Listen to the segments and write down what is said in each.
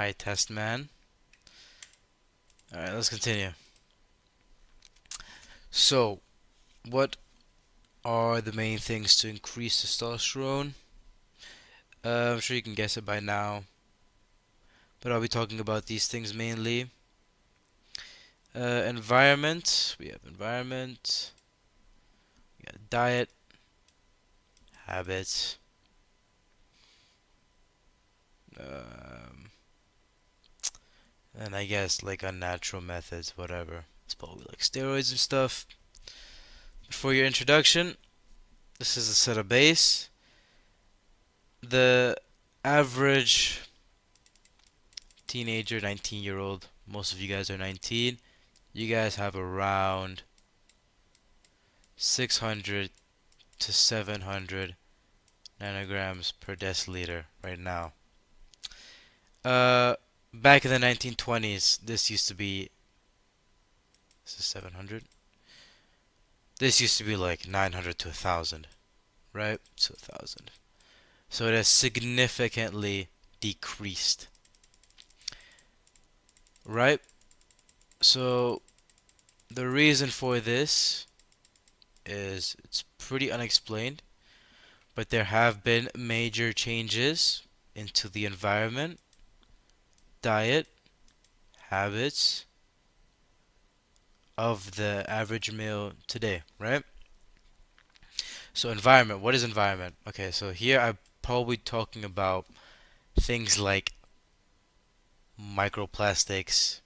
Hi, test man. Alright, let's continue. So, what are the main things to increase testosterone? I'm sure you can guess it by now, but I'll be talking about these things mainly. Environment. We have environment. We got diet, habits, um, and I guess like unnatural methods, whatever. It's probably like steroids and stuff. But for your introduction, this is a set of base. The average teenager, 19-year-old, most of you guys are 19. You guys have around 600 to 700 nanograms per deciliter right now. Uh, Back in the 1920s, this used to be, this is 700. This used to be like 900 to 1,000, right? To 1,000. So it has significantly decreased, right? So the reason for this is it's pretty unexplained, but there have been major changes into the environment, diet, habits of the average male today, right? So environment, what is environment? Okay, so here I'm probably talking about things like microplastics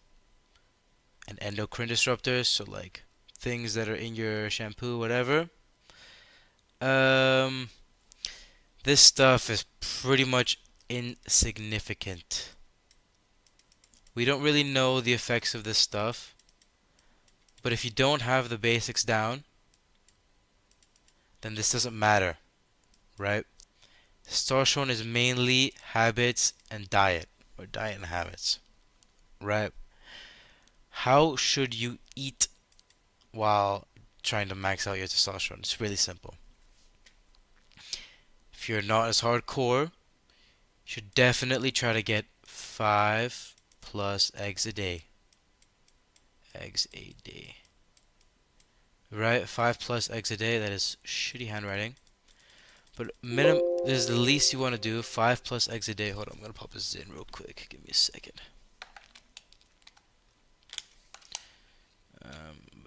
and endocrine disruptors, so like things that are in your shampoo, whatever. Um, this stuff is pretty much insignificant. We don't really know the effects of this stuff, but if you don't have the basics down, then this doesn't matter, right? Testosterone is mainly habits and diet, or diet and habits, right? How should you eat while trying to max out your testosterone? It's really simple. If you're not as hardcore, you should definitely try to get 5+ eggs a day. Eggs a day. Right? 5+ eggs a day. That is shitty handwriting. But minimum, this is the least you want to do. 5+ eggs a day. Hold on, I'm gonna pop this in real quick. Give me a second.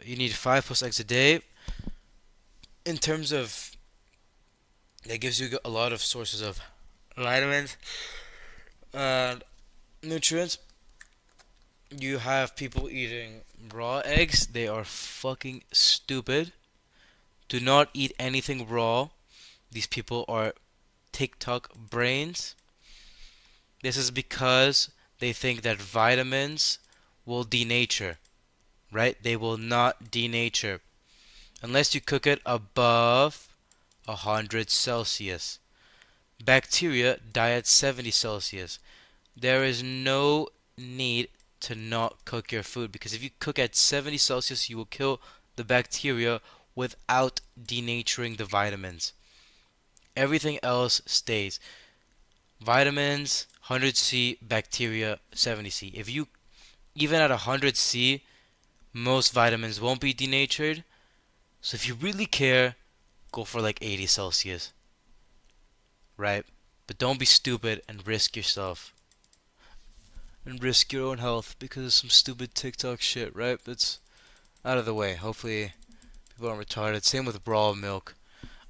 You need 5+ eggs a day. In terms of, that gives you a lot of sources of vitamins and nutrients. You have people eating raw eggs. They are fucking stupid. Do not eat anything raw. These people are TikTok brains. This is because they think that vitamins will denature, right? They will not denature unless you cook it above 100 Celsius. Bacteria die at 70 Celsius. There is no need to not cook your food because if you cook at 70 Celsius, you will kill the bacteria without denaturing the vitamins. Everything else stays. Vitamins 100C, bacteria 70C. If you even at 100C, most vitamins won't be denatured. So if you really care, go for like 80 Celsius, right? But don't be stupid and risk yourself and risk your own health because of some stupid TikTok shit, right? That's out of the way. Hopefully, people aren't retarded. Same with raw milk.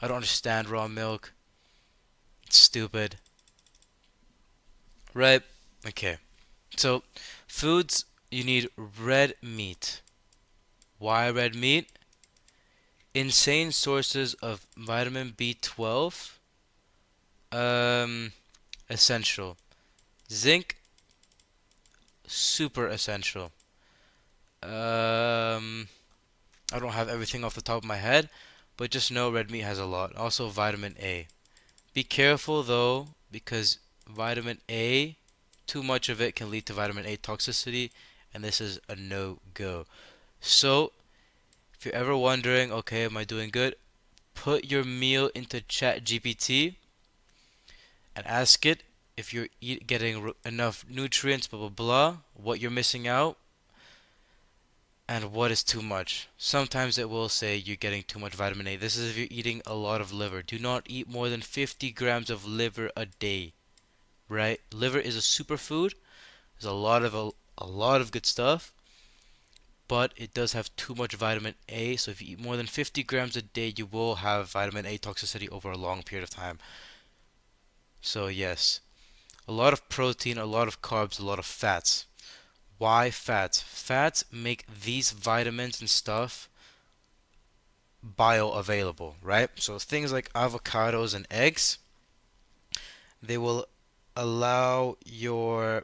I don't understand raw milk. It's stupid, right? Okay. So, foods you need red meat. Why red meat? Insane sources of vitamin B12. Um, Essential. Zinc, super essential. Um, I don't have everything off the top of my head, but just know red meat has a lot. Also, vitamin A. Be careful though, because vitamin A, too much of it can lead to vitamin A toxicity, and this is a no go. So, if you're ever wondering, okay, am I doing good? Put your meal into Chat GPT and ask it if you're getting enough nutrients, blah blah blah, what you're missing out, and what is too much. Sometimes it will say you're getting too much vitamin A. This is if you're eating a lot of liver. Do not eat more than 50 grams of liver a day, right? Liver is a superfood. There's a lot of good stuff, but it does have too much vitamin A. So if you eat more than 50 grams a day, you will have vitamin A toxicity over a long period of time. So yes, a lot of protein, a lot of carbs, a lot of fats. Why fats? Fats make these vitamins and stuff bioavailable, right? So things like avocados and eggs, they will allow your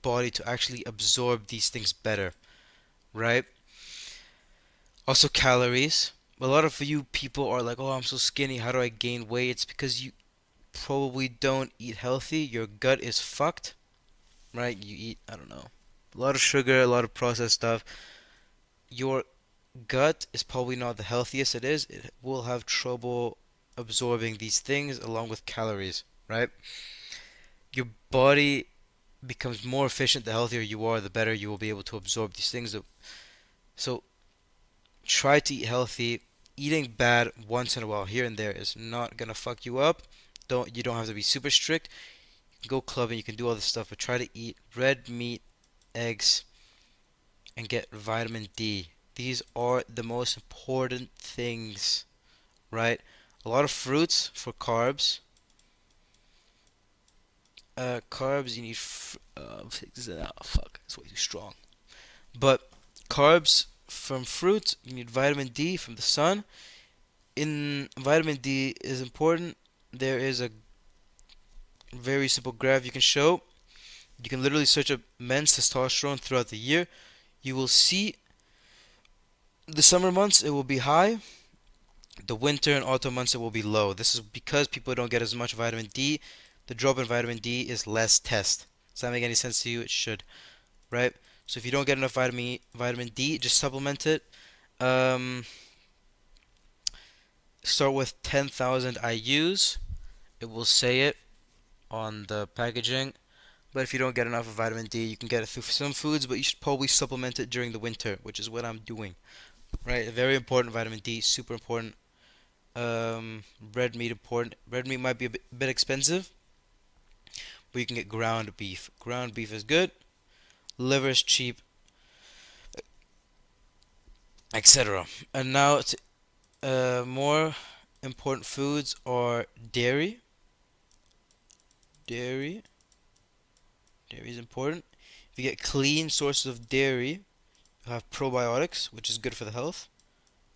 body to actually absorb these things better, right? Also calories. A lot of you people are like, "Oh, I'm so skinny. How do I gain weight?" It's because you probably don't eat healthy. Your gut is fucked, right? You eat, I don't know, a lot of sugar, a lot of processed stuff. Your gut is probably not the healthiest it is. It will have trouble absorbing these things along with calories, right? Your body becomes more efficient the healthier you are, the better you will be able to absorb these things. So try to eat healthy. Eating bad once in a while here and there is not gonna fuck you up. You don't have to be super strict. You can go clubbing, you can do all this stuff, but try to eat red meat, eggs, and get vitamin D. These are the most important things, right? A lot of fruits for carbs. Carbs, you need. Fuck, it's way too strong. But carbs from fruit, you need vitamin D from the sun. In vitamin D is important. There is a very simple graph you can show. You can literally search up men's testosterone throughout the year. You will see the summer months it will be high. The winter and autumn months it will be low. This is because people don't get as much vitamin D. The drop in vitamin D is less test. Does that make any sense to you? It should, right? So if you don't get enough vitamin D, just supplement it. Um, Start with 10,000 IU's. It will say it on the packaging. But if you don't get enough of vitamin D, you can get it through some foods, but you should probably supplement it during the winter, which is what I'm doing. Right? Very important, vitamin D, super important. Red meat important. Red meat might be a bit expensive, but you can get ground beef. Ground beef is good. Liver is cheap, etc. And now, more important foods are dairy. Dairy. Dairy is important. If you get clean sources of dairy, you have probiotics, which is good for the health.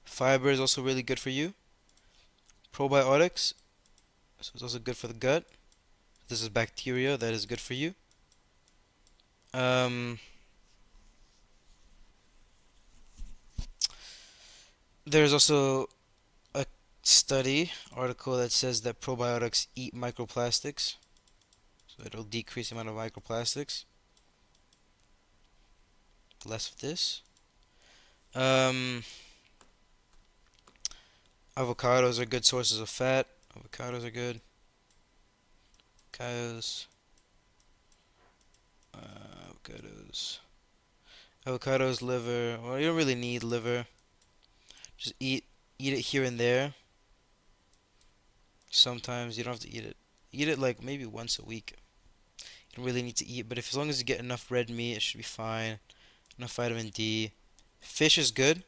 Fiber is also really good for you. Probiotics, so it's also good for the gut. This is bacteria that is good for you. Um, there's also a study article that says that probiotics eat microplastics, so it'll decrease the amount of microplastics. Less of this. Um, Avocados are good sources of fat. Avocados are good. Avocados. Avocados. Avocados, liver. Well, you don't really need liver. Just eat it here and there. Sometimes you don't have to eat it. Eat it like maybe once a week. You don't really need to eat, but if as long as you get enough red meat, it should be fine. Enough vitamin D. Fish is good,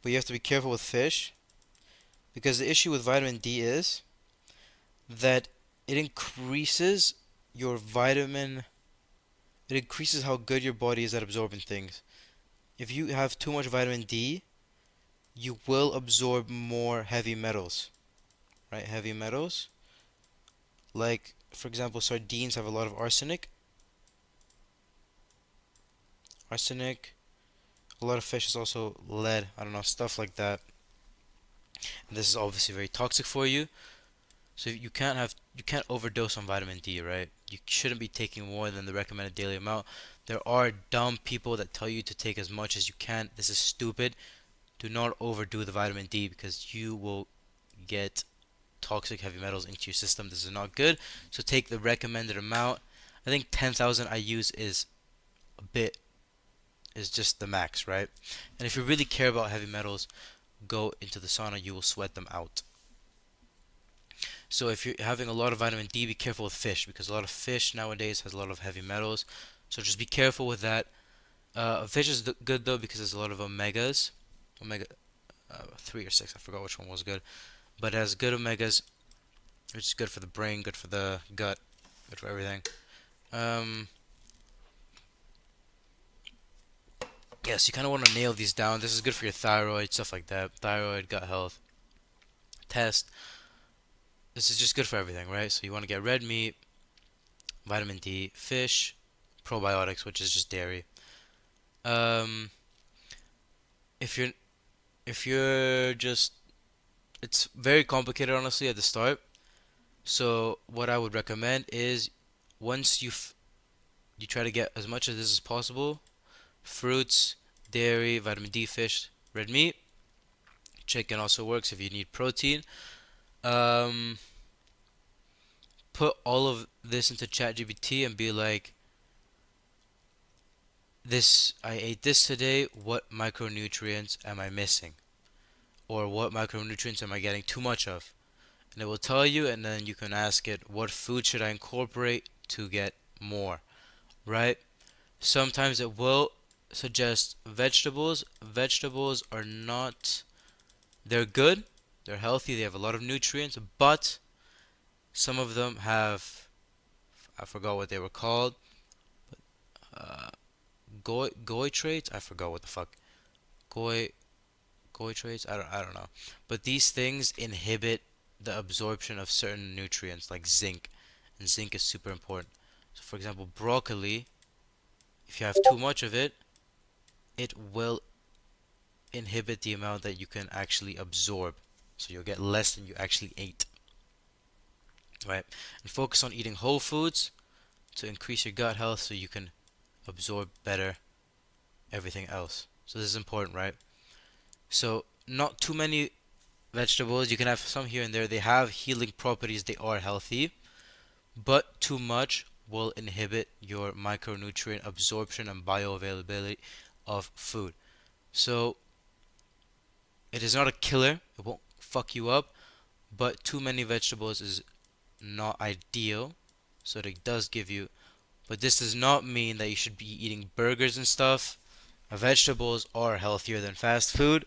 but you have to be careful with fish because the issue with vitamin D is that it increases your vitamin. It increases how good your body is at absorbing things. If you have too much vitamin D, you will absorb more heavy metals, right? Heavy metals, like for example, sardines have a lot of arsenic. Arsenic. A lot of fish is also lead. I don't know, stuff like that. And this is obviously very toxic for you. So you can't overdose on vitamin D, right? You shouldn't be taking more than the recommended daily amount. There are dumb people that tell you to take as much as you can. This is stupid. Do not overdo the vitamin D because you will get toxic heavy metals into your system. This is not good. So take the recommended amount. I think 10,000 IU's is a bit is just the max, right? And if you really care about heavy metals, go into the sauna, you will sweat them out. So if you're having a lot of vitamin D, be careful with fish because a lot of fish nowadays has a lot of heavy metals. So just be careful with that. Fish is good though because there's a lot of omegas, omega 3 or 6. I forgot which one was good, but it has good omegas, which is good for the brain, good for the gut, good for everything. Um, yes, you kind of want to nail these down. This is good for your thyroid, stuff like that. Thyroid, gut health, test. This is just good for everything, right? So you want to get red meat, vitamin D, fish, probiotics, which is just dairy. Um, if you're just, it's very complicated honestly at the start. So what I would recommend is once you try to get as much of this as possible, fruits, dairy, vitamin D, fish, red meat, chicken also works if you need protein. Um, put all of this into ChatGPT and be like, this I ate this today. What micronutrients am I missing? Or what micronutrients am I getting too much of? And it will tell you, and then you can ask it, what food should I incorporate to get more, right? Sometimes it will suggest vegetables. Vegetables are not, they're good, they're healthy, they have a lot of nutrients, but some of them have, I forgot what they were called, uh, goitrates. I forgot what the fuck, goi goitrates. I don't know, but these things inhibit the absorption of certain nutrients like zinc, and zinc is super important. So, for example, broccoli, if you have too much of it, it will inhibit the amount that you can actually absorb. So you'll get less than you actually ate, right? And focus on eating whole foods to increase your gut health so you can absorb better everything else. So this is important, right? So not too many vegetables. You can have some here and there. They have healing properties. They are healthy, but too much will inhibit your micronutrient absorption and bioavailability of food. So it is not a killer. It won't fuck you up, but too many vegetables is not ideal. So it does give you, but this does not mean that you should be eating burgers and stuff. Vegetables are healthier than fast food,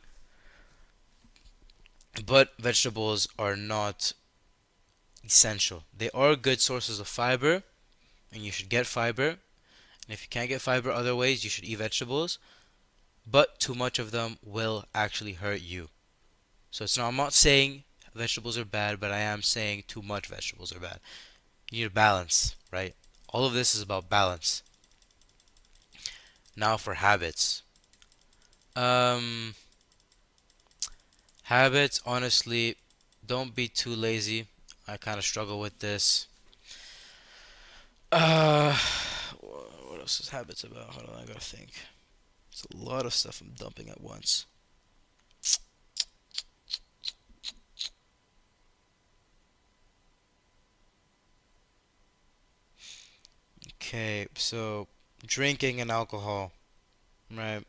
but vegetables are not essential. They are good sources of fiber, and you should get fiber. And if you can't get fiber other ways, you should eat vegetables. But too much of them will actually hurt you. So it's not, I'm not saying vegetables are bad, but I am saying too much vegetables are bad. You need a balance, right? All of this is about balance. Now for habits. Um, habits, honestly, don't be too lazy. I kind of struggle with this. Uh, what else is habits about? Hold on, I gotta think. It's a lot of stuff I'm dumping at once. Okay, so drinking and alcohol, right?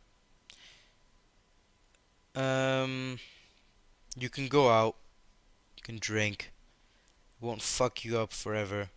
Um, you can go out, you can drink, it won't fuck you up forever.